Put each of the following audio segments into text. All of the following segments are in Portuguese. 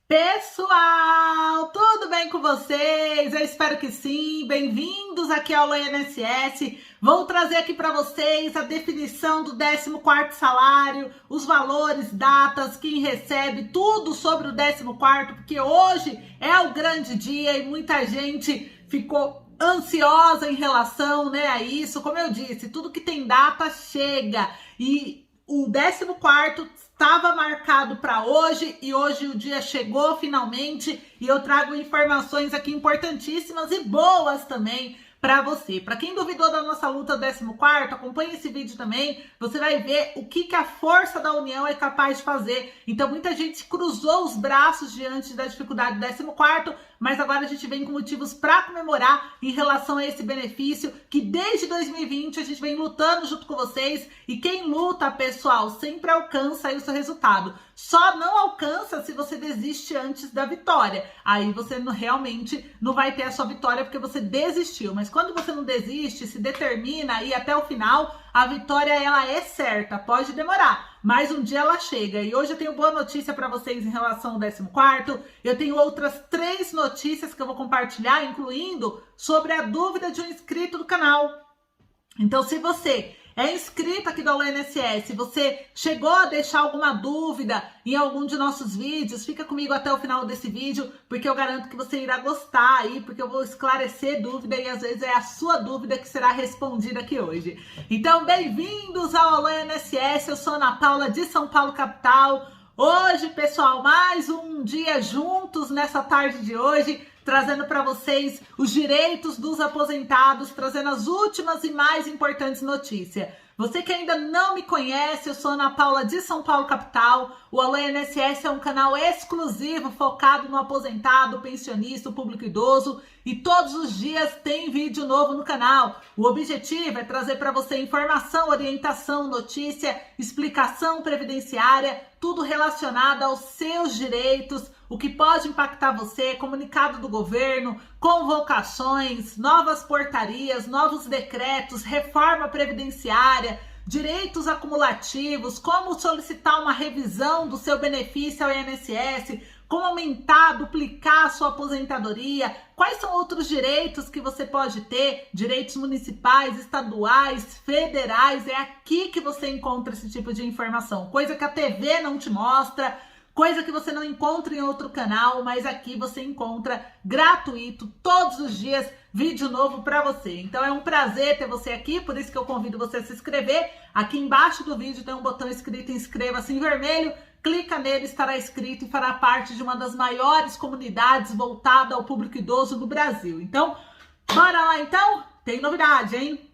Pessoal, tudo bem com vocês? Eu espero que sim. Bem-vindos aqui ao INSS. Vou trazer aqui para vocês a definição do 14º salário, os valores, datas, quem recebe, tudo sobre o 14º, porque hoje é o grande dia e muita gente ficou ansiosa em relação, a isso. Como eu disse, tudo que tem data chega. E o 14º estava marcado para hoje e hoje o dia chegou finalmente e eu trago informações aqui importantíssimas e boas também para você. Para quem duvidou da nossa luta 14º, acompanhe esse vídeo também, você vai ver o que a força da união é capaz de fazer. Então muita gente cruzou os braços diante da dificuldade do 14º, mas agora a gente vem com motivos para comemorar em relação a esse benefício que desde 2020 a gente vem lutando junto com vocês. E quem luta, pessoal, sempre alcança aí o seu resultado. Só não alcança se você desiste antes da vitória. Aí você realmente não vai ter a sua vitória porque você desistiu. Mas quando você não desiste, se determina e até o final, a vitória ela é certa. Pode demorar, mas um dia ela chega. E hoje eu tenho boa notícia para vocês em relação ao 14º. Eu tenho outras 3 notícias que eu vou compartilhar, incluindo sobre a dúvida de um inscrito do canal. Então, se você é inscrito aqui do Alô INSS, você chegou a deixar alguma dúvida em algum de nossos vídeos, fica comigo até o final desse vídeo, porque eu garanto que você irá gostar aí, porque eu vou esclarecer dúvida e às vezes é a sua dúvida que será respondida aqui hoje. Então, bem-vindos ao Alô INSS, eu sou Ana Paula de São Paulo, capital. Hoje, pessoal, mais um dia juntos nessa tarde de hoje, trazendo para vocês os direitos dos aposentados, trazendo as últimas e mais importantes notícias. Você que ainda não me conhece, eu sou Ana Paula de São Paulo, capital. O Alô INSS é um canal exclusivo focado no aposentado, pensionista, o público idoso. E todos os dias tem vídeo novo no canal. O objetivo é trazer para você informação, orientação, notícia, explicação previdenciária, tudo relacionado aos seus direitos, o que pode impactar você, comunicado do governo, convocações, novas portarias, novos decretos, reforma previdenciária, direitos acumulativos, como solicitar uma revisão do seu benefício ao INSS, como aumentar, duplicar a sua aposentadoria, quais são outros direitos que você pode ter, direitos municipais, estaduais, federais, é aqui que você encontra esse tipo de informação, coisa que a TV não te mostra, coisa que você não encontra em outro canal, mas aqui você encontra gratuito, todos os dias, vídeo novo para você. Então é um prazer ter você aqui, por isso que eu convido você a se inscrever. Aqui embaixo do vídeo tem um botão escrito inscreva-se em vermelho, clica nele, estará inscrito e fará parte de uma das maiores comunidades voltada ao público idoso no Brasil. Então, bora lá então? Tem novidade, hein?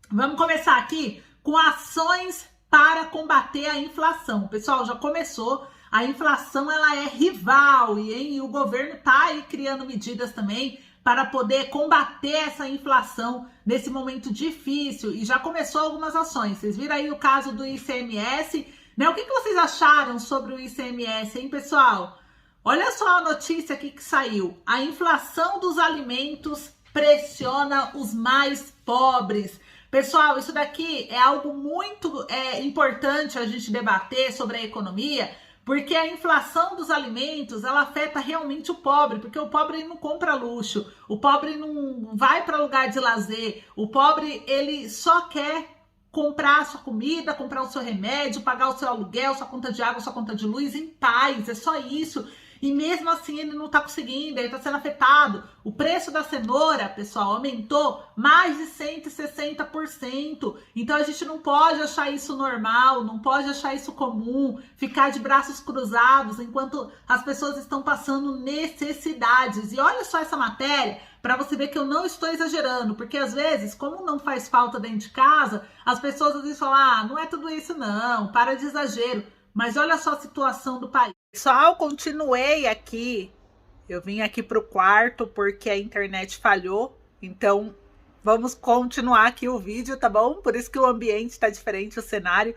Vamos começar aqui com ações para combater a inflação. Pessoal, já começou. A inflação ela é rival e o governo está aí criando medidas também para poder combater essa inflação nesse momento difícil e já começou algumas ações. Vocês viram aí o caso do ICMS, né? O que vocês acharam sobre o ICMS, hein, pessoal? Olha só a notícia aqui que saiu. A inflação dos alimentos pressiona os mais pobres. Pessoal, isso daqui é algo muito importante a gente debater sobre a economia, porque a inflação dos alimentos, ela afeta realmente o pobre, porque o pobre ele não compra luxo, o pobre não vai para lugar de lazer, o pobre ele só quer comprar a sua comida, comprar o seu remédio, pagar o seu aluguel, sua conta de água, sua conta de luz em paz, é só isso. E mesmo assim ele não está conseguindo, ele está sendo afetado. O preço da cenoura, pessoal, aumentou mais de 160%. Então a gente não pode achar isso normal, não pode achar isso comum, ficar de braços cruzados enquanto as pessoas estão passando necessidades. E olha só essa matéria, para você ver que eu não estou exagerando, porque às vezes, como não faz falta dentro de casa, as pessoas às vezes falam, não é tudo isso não, para de exagero. Mas olha só a situação do país. Pessoal, continuei aqui. Eu vim aqui para o quarto porque a internet falhou. Então, vamos continuar aqui o vídeo, tá bom? Por isso que o ambiente está diferente, o cenário.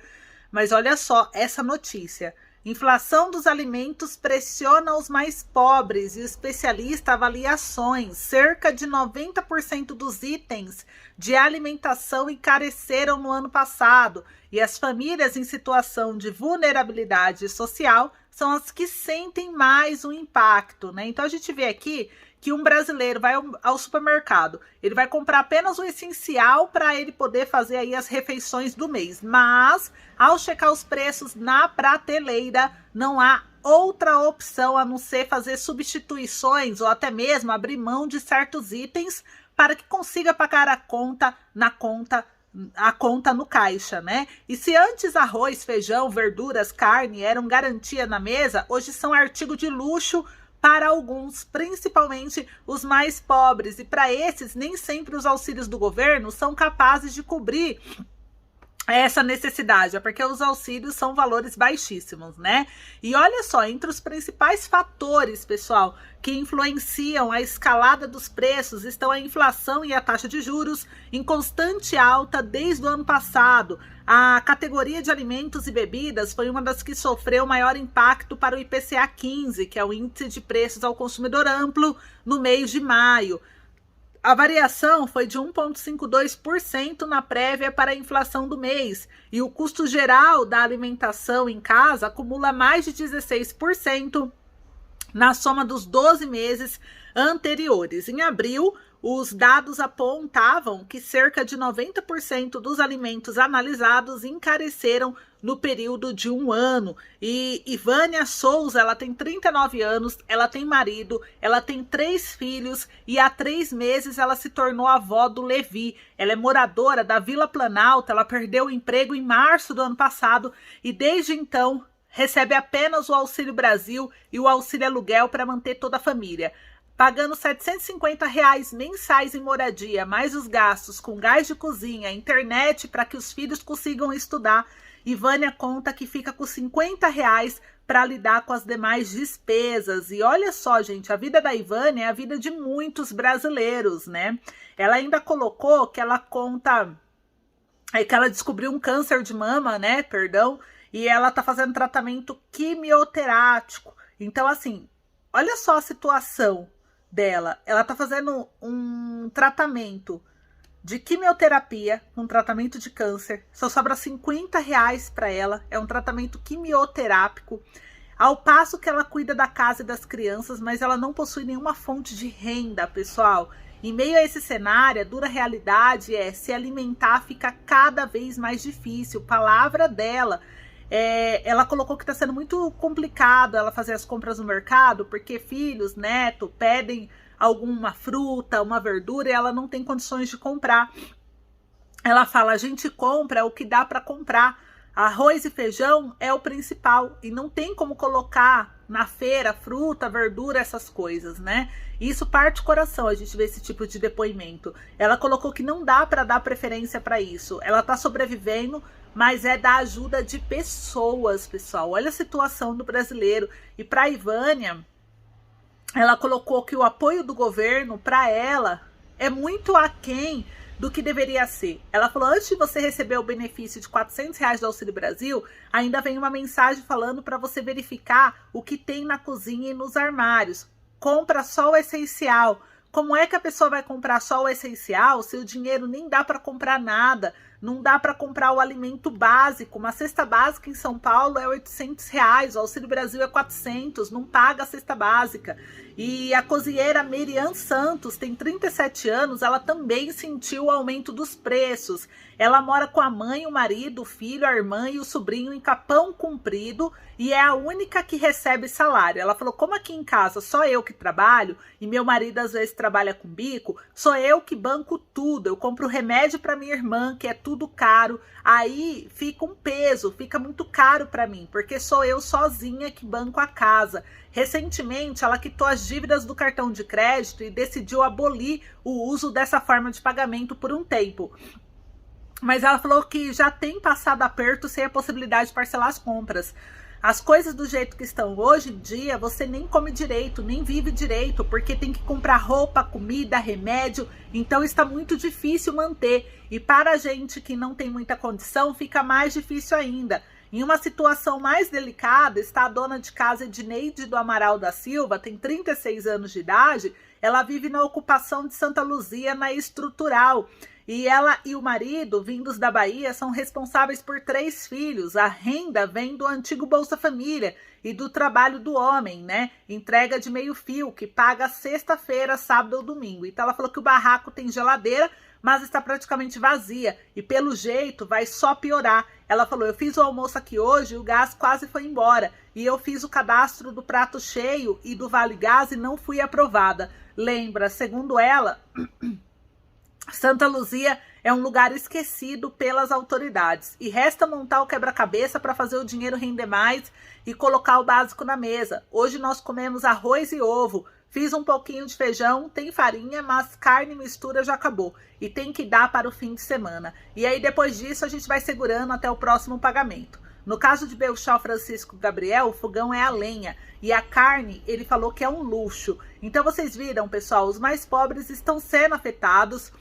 Mas olha só essa notícia. Inflação dos alimentos pressiona os mais pobres e o especialista avalia ações. Cerca de 90% dos itens de alimentação encareceram no ano passado e as famílias em situação de vulnerabilidade social são as que sentem mais o impacto, né? Então a gente vê aqui que um brasileiro vai ao supermercado, ele vai comprar apenas o essencial para ele poder fazer aí as refeições do mês, mas ao checar os preços na prateleira, não há outra opção a não ser fazer substituições ou até mesmo abrir mão de certos itens para que consiga pagar a conta no caixa, né? E se antes arroz, feijão, verduras, carne eram garantia na mesa, hoje são artigo de luxo para alguns, principalmente os mais pobres. E para esses, nem sempre os auxílios do governo são capazes de cobrir essa necessidade, porque os auxílios são valores baixíssimos, né? E olha só, entre os principais fatores, pessoal, que influenciam a escalada dos preços estão a inflação e a taxa de juros em constante alta desde o ano passado. A categoria de alimentos e bebidas foi uma das que sofreu maior impacto para o IPCA 15, que é o Índice de Preços ao Consumidor Amplo, no mês de maio. A variação foi de 1,52% na prévia para a inflação do mês, e o custo geral da alimentação em casa acumula mais de 16% na soma dos 12 meses anteriores. Em abril, os dados apontavam que cerca de 90% dos alimentos analisados encareceram no período de um ano. E Ivânia Souza, ela tem 39 anos, ela tem marido, ela tem 3 filhos e há 3 meses ela se tornou avó do Levi. Ela é moradora da Vila Planalto, ela perdeu o emprego em março do ano passado e desde então recebe apenas o Auxílio Brasil e o auxílio aluguel para manter toda a família. Pagando R$ 750 mensais em moradia, mais os gastos com gás de cozinha, internet para que os filhos consigam estudar, Ivânia conta que fica com R$ 50 para lidar com as demais despesas. E olha só, gente, a vida da Ivânia é a vida de muitos brasileiros, né? Ela ainda colocou que ela conta que ela descobriu um câncer de mama, né? Perdão, e ela tá fazendo tratamento quimioterápico. Então, assim, olha só a situação dela. Ela tá fazendo um tratamento de quimioterapia, um tratamento de câncer, só sobra R$ 50 para ela, é um tratamento quimioterápico, ao passo que ela cuida da casa e das crianças, mas ela não possui nenhuma fonte de renda, pessoal. Em meio a esse cenário, a dura realidade é se alimentar fica cada vez mais difícil, palavra dela. Ela colocou que está sendo muito complicado ela fazer as compras no mercado, porque filhos, neto, pedem alguma fruta, uma verdura e ela não tem condições de comprar. Ela fala, a gente compra o que dá para comprar. Arroz e feijão é o principal e não tem como colocar na feira fruta, verdura, essas coisas, né? Isso parte o coração, a gente vê esse tipo de depoimento. Ela colocou que não dá para dar preferência para isso. Ela tá sobrevivendo, mas é da ajuda de pessoas, pessoal. Olha a situação do brasileiro. E para a Ivânia, ela colocou que o apoio do governo para ela é muito aquém do que deveria ser. Ela falou, antes de você receber o benefício de R$ 400 do Auxílio Brasil, ainda vem uma mensagem falando para você verificar o que tem na cozinha e nos armários. Compra só o essencial. Como é que a pessoa vai comprar só o essencial se o dinheiro nem dá para comprar nada? Não dá para comprar o alimento básico. Uma cesta básica em São Paulo é R$ 800, o Auxílio Brasil é 400, não paga a cesta básica. E a cozinheira Merian Santos tem 37 anos, ela também sentiu o aumento dos preços. Ela mora com a mãe, o marido, o filho, a irmã e o sobrinho em Capão Comprido e é a única que recebe salário. Ela falou, como aqui em casa só eu que trabalho e meu marido às vezes trabalha com bico, sou eu que banco tudo. Eu compro remédio para minha irmã, que é tudo caro. Aí fica um peso, fica muito caro para mim, porque sou eu sozinha que banco a casa. Recentemente, ela quitou as dívidas do cartão de crédito e decidiu abolir o uso dessa forma de pagamento por um tempo. Mas ela falou que já tem passado aperto sem a possibilidade de parcelar as compras. As coisas do jeito que estão hoje em dia, você nem come direito, nem vive direito, porque tem que comprar roupa, comida, remédio, então está muito difícil manter. E para a gente que não tem muita condição, fica mais difícil ainda. Em uma situação mais delicada está a dona de casa Edneide do Amaral da Silva, tem 36 anos de idade, ela vive na ocupação de Santa Luzia, na Estrutural. E ela e o marido, vindos da Bahia, são responsáveis por 3 filhos. A renda vem do antigo Bolsa Família e do trabalho do homem, né? Entrega de meio fio, que paga sexta-feira, sábado ou domingo. Então ela falou que o barraco tem geladeira, mas está praticamente vazia. E pelo jeito vai só piorar. Ela falou, eu fiz o almoço aqui hoje e o gás quase foi embora. E eu fiz o cadastro do prato cheio e do Vale Gás e não fui aprovada. Lembra, segundo ela... Santa Luzia é um lugar esquecido pelas autoridades e resta montar o quebra-cabeça para fazer o dinheiro render mais e colocar o básico na mesa. Hoje nós comemos arroz e ovo, fiz um pouquinho de feijão, tem farinha, mas carne e mistura já acabou e tem que dar para o fim de semana. E aí depois disso a gente vai segurando até o próximo pagamento. No caso de Belchal Francisco Gabriel, o fogão é a lenha e a carne ele falou que é um luxo. Então vocês viram, pessoal, os mais pobres estão sendo afetados.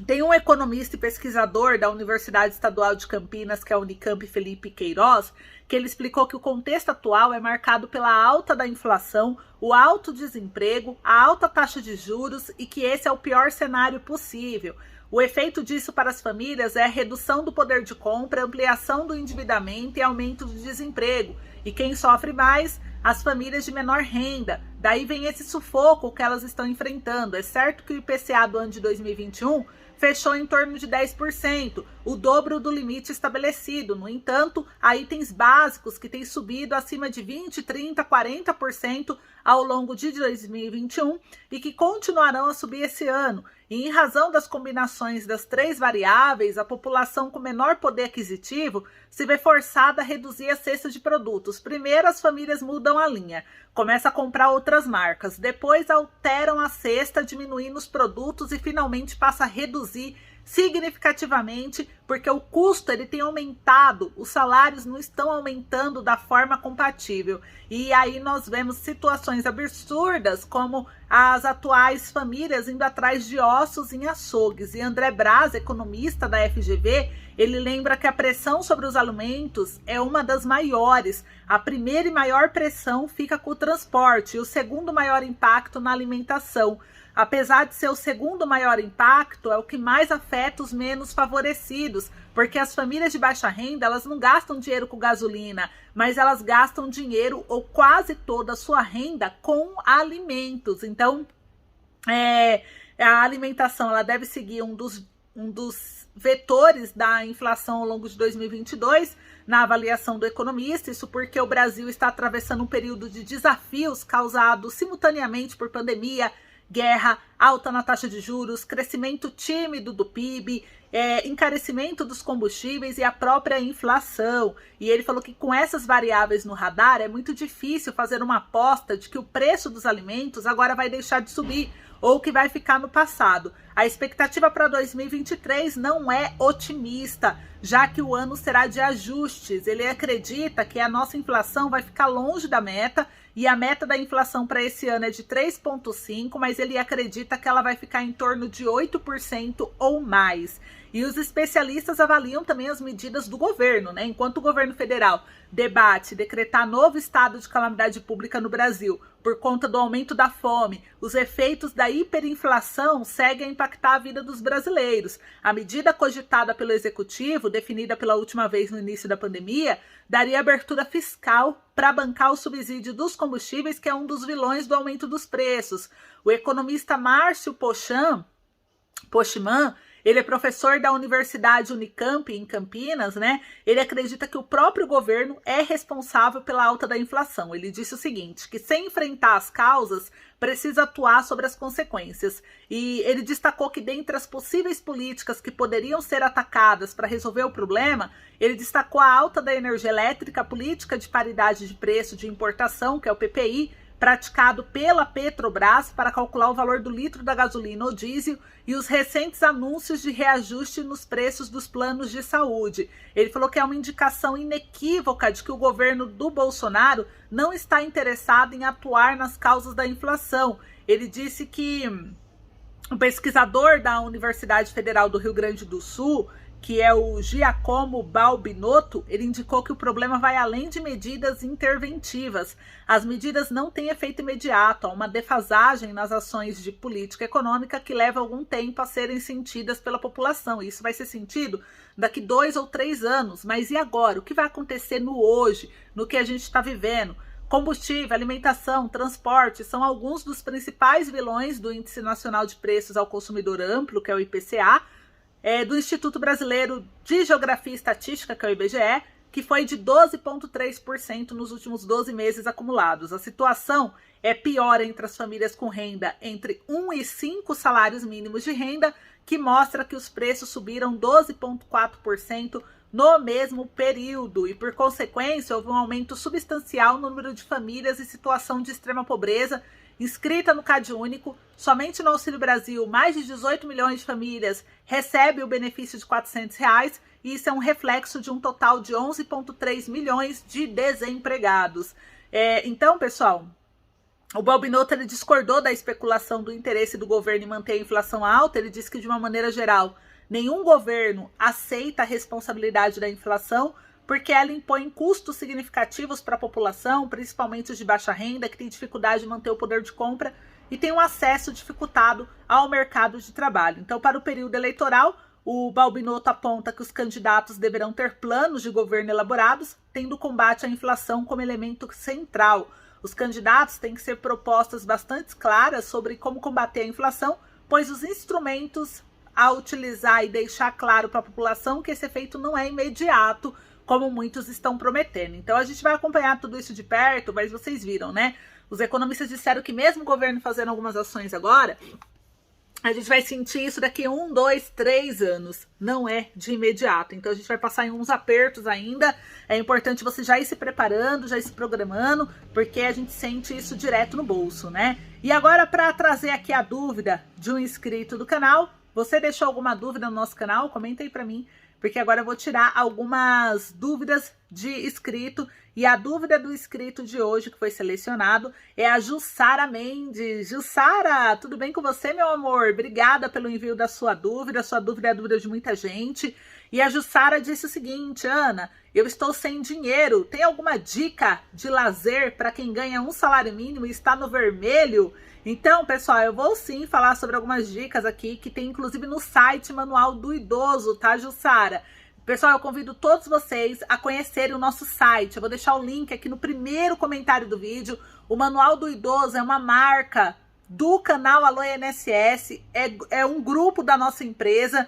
Tem um economista e pesquisador da Universidade Estadual de Campinas, que é a Unicamp, Felipe Queiroz, que ele explicou que o contexto atual é marcado pela alta da inflação, o alto desemprego, a alta taxa de juros e que esse é o pior cenário possível. O efeito disso para as famílias é a redução do poder de compra, ampliação do endividamento e aumento do desemprego. E quem sofre mais? As famílias de menor renda. Daí vem esse sufoco que elas estão enfrentando. É certo que o IPCA do ano de 2021 fechou em torno de 10%, o dobro do limite estabelecido. No entanto, há itens básicos que têm subido acima de 20%, 30%, 40% ao longo de 2021 e que continuarão a subir esse ano. E em razão das combinações das 3 variáveis, a população com menor poder aquisitivo se vê forçada a reduzir a cesta de produtos. Primeiro, as famílias mudam a linha, começam a comprar outras marcas. Depois, alteram a cesta, diminuindo os produtos e finalmente passa a reduzir significativamente, porque o custo ele tem aumentado, os salários não estão aumentando da forma compatível. E aí nós vemos situações absurdas, como as atuais famílias indo atrás de ossos em açougues. E André Braz, economista da FGV, ele lembra que a pressão sobre os alimentos é uma das maiores. A primeira e maior pressão fica com o transporte e o segundo maior impacto na alimentação. Apesar de ser o segundo maior impacto, é o que mais afeta os menos favorecidos, porque as famílias de baixa renda, elas não gastam dinheiro com gasolina, mas elas gastam dinheiro ou quase toda a sua renda com alimentos. Então, a alimentação ela deve seguir um dos vetores da inflação ao longo de 2022, na avaliação do economista, isso porque o Brasil está atravessando um período de desafios causados simultaneamente por pandemia, guerra, alta na taxa de juros, crescimento tímido do PIB, encarecimento dos combustíveis e a própria inflação. E ele falou que com essas variáveis no radar é muito difícil fazer uma aposta de que o preço dos alimentos agora vai deixar de subir ou que vai ficar no passado. A expectativa para 2023 não é otimista, já que o ano será de ajustes. Ele acredita que a nossa inflação vai ficar longe da meta, e a meta da inflação para esse ano é de 3,5%, mas ele acredita que ela vai ficar em torno de 8% ou mais. E os especialistas avaliam também as medidas do governo, né? Enquanto o governo federal debate decretar novo estado de calamidade pública no Brasil por conta do aumento da fome, os efeitos da hiperinflação seguem a impactar a vida dos brasileiros. A medida cogitada pelo executivo, definida pela última vez no início da pandemia, daria abertura fiscal para bancar o subsídio dos combustíveis, que é um dos vilões do aumento dos preços. O economista Márcio Pochmann, ele é professor da Universidade Unicamp, em Campinas, né? Ele acredita que o próprio governo é responsável pela alta da inflação. Ele disse o seguinte, que sem enfrentar as causas, precisa atuar sobre as consequências. E ele destacou que dentre as possíveis políticas que poderiam ser atacadas para resolver o problema, ele destacou a alta da energia elétrica, a política de paridade de preço de importação, que é o PPI, praticado pela Petrobras para calcular o valor do litro da gasolina ou diesel, e os recentes anúncios de reajuste nos preços dos planos de saúde. Ele falou que é uma indicação inequívoca de que o governo do Bolsonaro não está interessado em atuar nas causas da inflação. Ele disse que o pesquisador da Universidade Federal do Rio Grande do Sul, que é o Giacomo Balbinotto, ele indicou que o problema vai além de medidas interventivas. As medidas não têm efeito imediato, há uma defasagem nas ações de política econômica que leva algum tempo a serem sentidas pela população. Isso vai ser sentido daqui 2 ou 3 anos. Mas e agora? O que vai acontecer no hoje, no que a gente está vivendo? Combustível, alimentação, transporte são alguns dos principais vilões do Índice Nacional de Preços ao Consumidor Amplo, que é o IPCA, do Instituto Brasileiro de Geografia e Estatística, que é o IBGE, que foi de 12,3% nos últimos 12 meses acumulados. A situação é pior entre as famílias com renda entre 1 e 5 salários mínimos de renda, que mostra que os preços subiram 12,4% no mesmo período e, por consequência, houve um aumento substancial no número de famílias em situação de extrema pobreza inscrita no CadÚnico. Somente no Auxílio Brasil, mais de 18 milhões de famílias recebem o benefício de R$ 400, e isso é um reflexo de um total de 11,3 milhões de desempregados. Então, pessoal, o Balbinotto ele discordou da especulação do interesse do governo em manter a inflação alta. Ele disse que, de uma maneira geral, nenhum governo aceita a responsabilidade da inflação, porque ela impõe custos significativos para a população, principalmente os de baixa renda, que tem dificuldade de manter o poder de compra e tem um acesso dificultado ao mercado de trabalho. Então, para o período eleitoral, o Balbinotto aponta que os candidatos deverão ter planos de governo elaborados, tendo o combate à inflação como elemento central. Os candidatos têm que ser propostas bastante claras sobre como combater a inflação, pois os instrumentos a utilizar e deixar claro para a população que esse efeito não é imediato, como muitos estão prometendo. Então a gente vai acompanhar tudo isso de perto, mas vocês viram, né? Os economistas disseram que mesmo o governo fazendo algumas ações agora, a gente vai sentir isso daqui a 1, 2, 3 anos. Não é de imediato. Então a gente vai passar em uns apertos ainda. É importante você já ir se preparando, já ir se programando, porque a gente sente isso direto no bolso, né? E agora, para trazer aqui a dúvida de um inscrito do canal, você deixou alguma dúvida no nosso canal? Comenta aí para mim, porque agora eu vou tirar algumas dúvidas de inscrito. E a dúvida do inscrito de hoje, que foi selecionado, é a Jussara Mendes. Jussara, tudo bem com você, meu amor? Obrigada pelo envio da sua dúvida. Sua dúvida é a dúvida de muita gente. E a Jussara disse o seguinte: Ana, eu estou sem dinheiro. Tem alguma dica de lazer para quem ganha um salário mínimo e está no vermelho? Então, pessoal, eu vou sim falar sobre algumas dicas aqui, que tem inclusive no site Manual do Idoso, tá, Jussara? Pessoal, eu convido todos vocês a conhecerem o nosso site. Eu vou deixar o link aqui no primeiro comentário do vídeo. O Manual do Idoso é uma marca do canal Alô INSS, é um grupo da nossa empresa.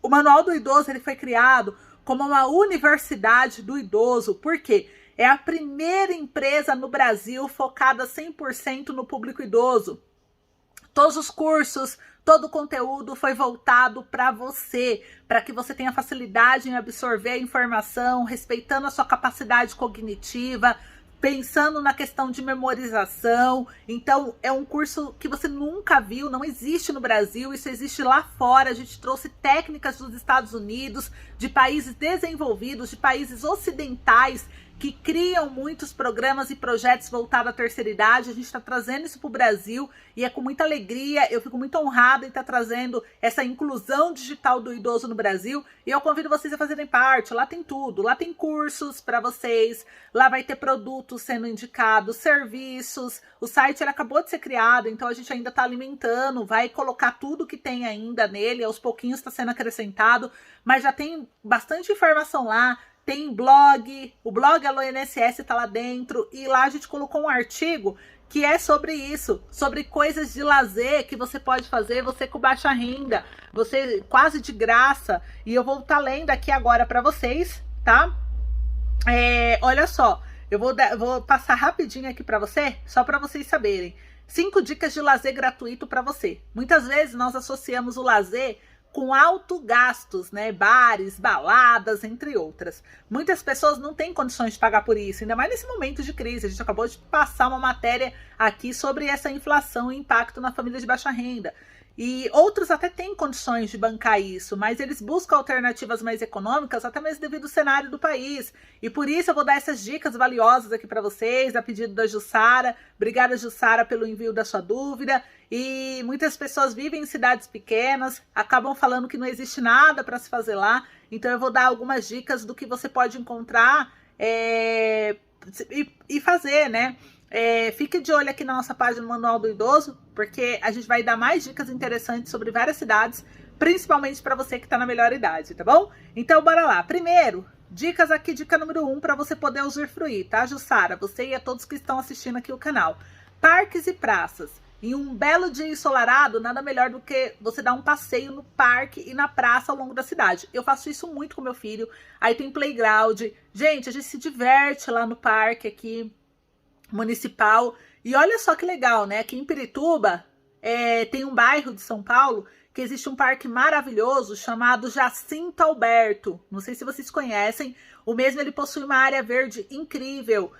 O Manual do Idoso ele foi criado como uma universidade do idoso. Por quê? É a primeira empresa no Brasil focada 100% no público idoso. Todos os cursos, todo o conteúdo foi voltado para você, para que você tenha facilidade em absorver a informação, respeitando a sua capacidade cognitiva, pensando na questão de memorização. Então, é um curso que você nunca viu, não existe no Brasil, isso existe lá fora. A gente trouxe técnicas dos Estados Unidos, de países desenvolvidos, de países ocidentais, que criam muitos programas e projetos voltados à terceira idade. A gente está trazendo isso para o Brasil e é com muita alegria. Eu fico muito honrada em estar trazendo essa inclusão digital do idoso no Brasil, e eu convido vocês a fazerem parte. Lá tem tudo, lá tem cursos para vocês, lá vai ter produtos sendo indicados, serviços. O site ele acabou de ser criado, então a gente ainda está alimentando, vai colocar tudo que tem ainda nele, aos pouquinhos está sendo acrescentado, mas já tem bastante informação lá. Tem blog, o blog Alô INSS está lá dentro, e lá a gente colocou um artigo que é sobre isso, sobre coisas de lazer que você pode fazer, você com baixa renda, você quase de graça, e eu vou estar lendo aqui agora para vocês, tá? Olha só, eu vou passar rapidinho aqui para você, só para vocês saberem. 5 dicas de lazer gratuito para você. Muitas vezes nós associamos o lazer com altos gastos, né? Bares, baladas, entre outras. Muitas pessoas não têm condições de pagar por isso, ainda mais nesse momento de crise. A gente acabou de passar uma matéria aqui sobre essa inflação e impacto na família de baixa renda. E outros até têm condições de bancar isso, mas eles buscam alternativas mais econômicas, até mesmo devido ao cenário do país. E por isso eu vou dar essas dicas valiosas aqui para vocês, a pedido da Jussara. Obrigada, Jussara, pelo envio da sua dúvida. E muitas pessoas vivem em cidades pequenas, acabam falando que não existe nada para se fazer lá. Então eu vou dar algumas dicas do que você pode encontrar e fazer, né? Fique de olho aqui na nossa página do Manual do Idoso, porque a gente vai dar mais dicas interessantes sobre várias cidades, principalmente para você que está na melhor idade, tá bom? Então, bora lá. Primeiro, dicas aqui, dica número 1, para você poder usufruir, tá, Jussara? Você e a todos que estão assistindo aqui o canal. Parques e praças. Em um belo dia ensolarado, nada melhor do que você dar um passeio no parque e na praça ao longo da cidade. Eu faço isso muito com meu filho. Aí tem playground. Gente, a gente se diverte lá no parque aqui municipal. E olha só que legal, né? Aqui em Pirituba tem um bairro de São Paulo que existe um parque maravilhoso chamado Jacinto Alberto. Não sei se vocês conhecem. O mesmo, ele possui uma área verde incrível.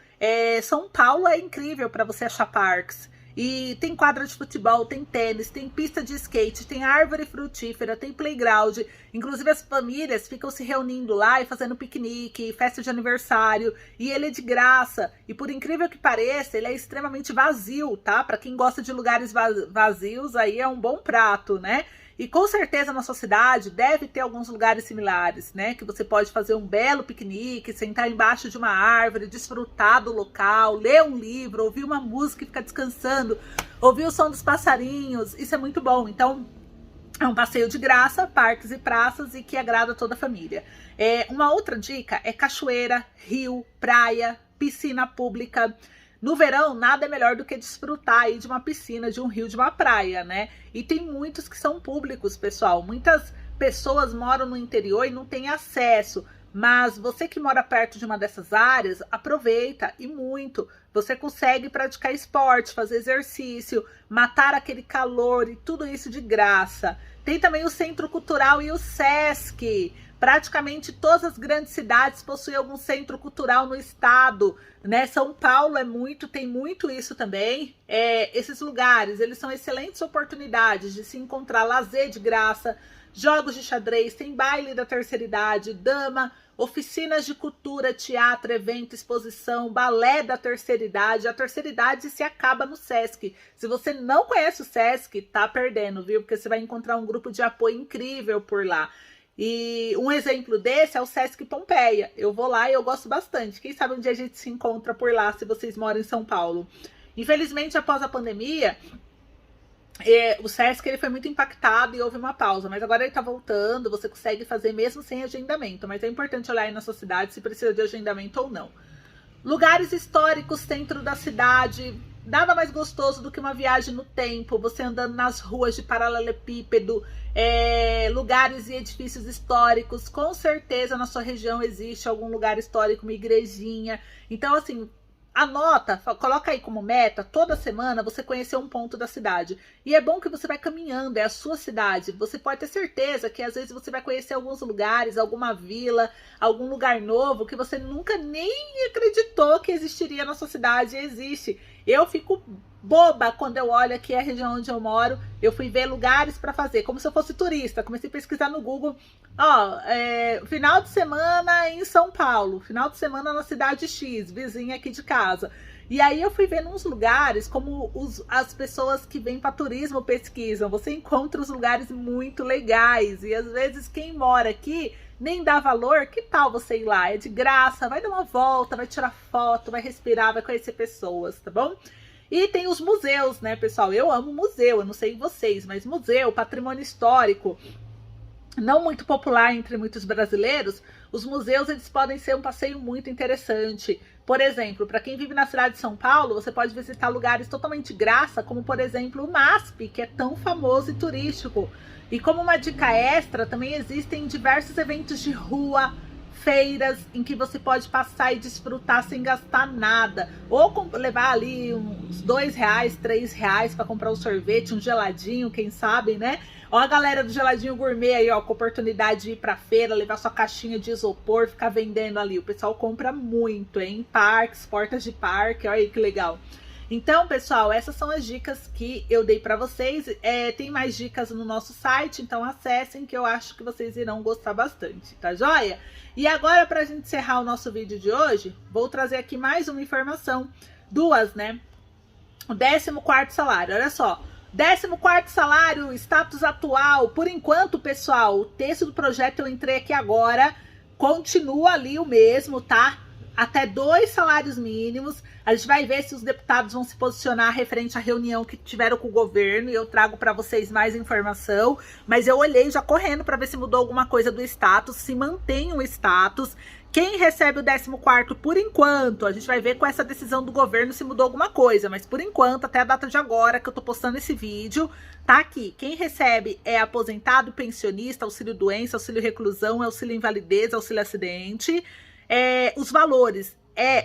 São Paulo é incrível para você achar parques. E tem quadra de futebol, tem tênis, tem pista de skate, tem árvore frutífera, tem playground. Inclusive as famílias ficam se reunindo lá e fazendo piquenique, festa de aniversário. E ele é de graça. E por incrível que pareça, ele é extremamente vazio, tá? Para quem gosta de lugares vazios, aí é um bom prato, né? E com certeza na sua cidade deve ter alguns lugares similares, né? Que você pode fazer um belo piquenique, sentar embaixo de uma árvore, desfrutar do local, ler um livro, ouvir uma música e ficar descansando, ouvir o som dos passarinhos. Isso é muito bom. Então, é um passeio de graça, parques e praças, e que agrada toda a família. Uma outra dica é cachoeira, rio, praia, piscina pública. No verão, nada é melhor do que desfrutar aí de uma piscina, de um rio, de uma praia, né? E tem muitos que são públicos, pessoal. Muitas pessoas moram no interior e não têm acesso. Mas você que mora perto de uma dessas áreas, aproveita e muito. Você consegue praticar esporte, fazer exercício, matar aquele calor e tudo isso de graça. Tem também o Centro Cultural e o Sesc. Praticamente todas as grandes cidades possuem algum centro cultural no estado, né? São Paulo tem muito isso também. Esses lugares, eles são excelentes oportunidades de se encontrar lazer de graça, jogos de xadrez, tem baile da terceira idade, dama, oficinas de cultura, teatro, evento, exposição, balé da terceira idade. A terceira idade se acaba no Sesc. Se você não conhece o Sesc, tá perdendo, viu? Porque você vai encontrar um grupo de apoio incrível por lá. E um exemplo desse é o Sesc Pompeia. Eu vou lá e eu gosto bastante. Quem sabe um dia a gente se encontra por lá, se vocês moram em São Paulo. Infelizmente, após a pandemia, o Sesc ele foi muito impactado e houve uma pausa. Mas agora ele está voltando, você consegue fazer mesmo sem agendamento. Mas é importante olhar aí na sua cidade se precisa de agendamento ou não. Lugares históricos, centro da cidade. Nada mais gostoso do que uma viagem no tempo, você andando nas ruas de paralelepípedo, lugares e edifícios históricos. Com certeza na sua região existe algum lugar histórico, uma igrejinha. Então, assim, anota, coloca aí como meta, toda semana você conhecer um ponto da cidade. E é bom que você vai caminhando, é a sua cidade. Você pode ter certeza que às vezes você vai conhecer alguns lugares, alguma vila, algum lugar novo que você nunca nem acreditou que existiria na sua cidade, e existe. Eu fico boba quando eu olho aqui a região onde eu moro. Eu fui ver lugares para fazer, como se eu fosse turista. Comecei a pesquisar no Google. Final de semana em São Paulo, final de semana na cidade X, vizinha aqui de casa. E aí eu fui vendo uns lugares, como as pessoas que vêm para turismo pesquisam. Você encontra os lugares muito legais. E às vezes quem mora aqui nem dá valor. Que tal você ir lá? É de graça, vai dar uma volta, vai tirar foto, vai respirar, vai conhecer pessoas, tá bom? E tem os museus, né, pessoal? Eu amo museu, eu não sei vocês, mas museu, patrimônio histórico, não muito popular entre muitos brasileiros. Os museus, eles podem ser um passeio muito interessante. Por exemplo, para quem vive na cidade de São Paulo, você pode visitar lugares totalmente de graça, como por exemplo o MASP, que é tão famoso e turístico. E como uma dica extra, também existem diversos eventos de rua, feiras em que você pode passar e desfrutar sem gastar nada. Ou levar ali uns R$2, R$3 para comprar um sorvete, um geladinho, quem sabe, né? Ó a galera do geladinho gourmet aí, ó, com oportunidade de ir pra feira, levar sua caixinha de isopor, ficar vendendo ali. O pessoal compra muito, hein? Parques, portas de parque, olha aí que legal. Então, pessoal, essas são as dicas que eu dei para vocês. Tem mais dicas no nosso site, então acessem que eu acho que vocês irão gostar bastante, tá joia? E agora, para a gente encerrar o nosso vídeo de hoje, vou trazer aqui mais uma informação, duas, né? O 14º salário, olha só. 14º salário, status atual. Por enquanto, pessoal, o texto do projeto eu entrei aqui agora, continua ali o mesmo, tá? Até 2 salários mínimos. A gente vai ver se os deputados vão se posicionar referente à reunião que tiveram com o governo e eu trago para vocês mais informação. Mas eu olhei já correndo para ver se mudou alguma coisa do status, se mantém o status. Quem recebe o 14º, por enquanto, a gente vai ver com essa decisão do governo se mudou alguma coisa, mas por enquanto, até a data de agora que eu tô postando esse vídeo, tá aqui. Quem recebe é aposentado, pensionista, auxílio doença, auxílio reclusão, auxílio invalidez, auxílio acidente. Os valores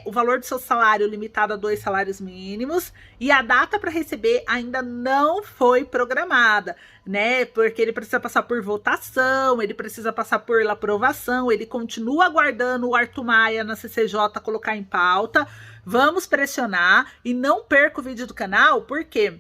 o valor do seu salário limitado a 2 salários mínimos e a data para receber ainda não foi programada, né? Porque ele precisa passar por votação, ele precisa passar por aprovação, ele continua aguardando o Arthur Maia na CCJ colocar em pauta. Vamos pressionar e não perca o vídeo do canal, porque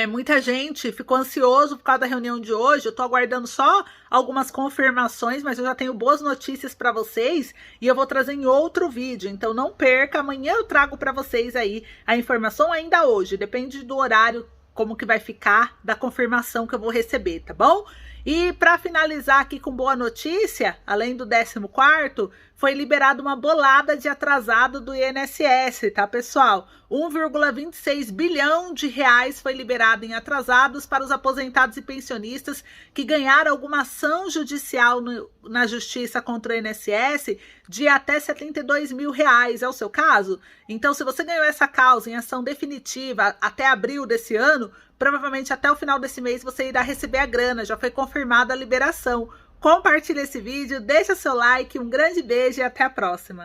muita gente ficou ansioso por causa da reunião de hoje. Eu tô aguardando só algumas confirmações, mas eu já tenho boas notícias para vocês e eu vou trazer em outro vídeo. Então não perca, amanhã eu trago para vocês aí a informação, ainda hoje. Depende do horário, como que vai ficar da confirmação que eu vou receber, tá bom? E para finalizar aqui com boa notícia, além do 14º, foi liberada uma bolada de atrasado do INSS, tá, pessoal? 1,26 bilhão de reais foi liberado em atrasados para os aposentados e pensionistas que ganharam alguma ação judicial na justiça contra o INSS de até 72 mil reais. É o seu caso? Então, se você ganhou essa causa em ação definitiva até abril desse ano, provavelmente até o final desse mês você irá receber a grana, já foi confirmada a liberação. Compartilhe esse vídeo, deixa seu like, um grande beijo e até a próxima.